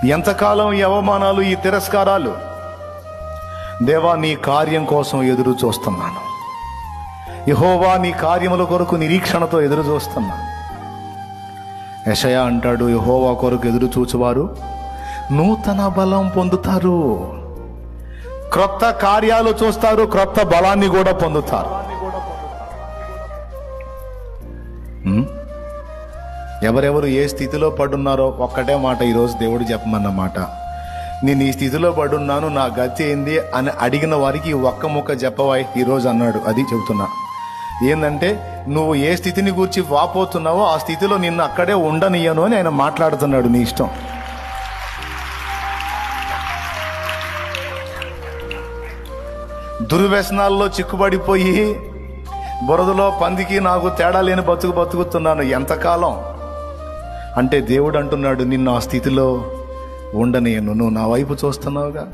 ఎంతకాలం ఈ అవమానాలు, ఈ తిరస్కారాలు? దేవా, నీ కార్యం కోసం ఎదురు చూస్తున్నాను. యెహోవా, నీ కార్యముల కొరకు నిరీక్షణతో ఎదురు చూస్తున్నా. యెషయా అంటాడు, యెహోవా కొరకు ఎదురు చూచువారు నూతన బలం పొందుతారు. క్రొత్త కార్యాలు చూస్తారు, క్రొత్త బలాన్ని కూడా పొందుతారు. ఎవరెవరు ఏ స్థితిలో పడున్నారో ఒక్కటే మాట ఈరోజు దేవుడు చెప్పమన్న మాట. నేను ఈ స్థితిలో పడున్నాను, నా గతి ఏంది అని అడిగిన వారికి ఒక్క ముక్క చెప్పవా ఈరోజు అన్నాడు. అది చెబుతున్నా. ఏంటంటే, నువ్వు ఏ స్థితిని గూర్చి వాపోతున్నావో ఆ స్థితిలో నిన్ను అక్కడే ఉండనియను అని ఆయన మాట్లాడుతున్నాడు. నీ ఇష్టం. దుర్వ్యసనాల్లో చిక్కుబడిపోయి బురదలో పందికి నాకు తేడా లేని బతుకుతున్నాను. ఎంతకాలం అంటే దేవుడు అంటున్నాడు, నిన్ను ఆ స్థితిలో ఉండనియను. నువ్వు నా వైపు చూస్తున్నావుగా.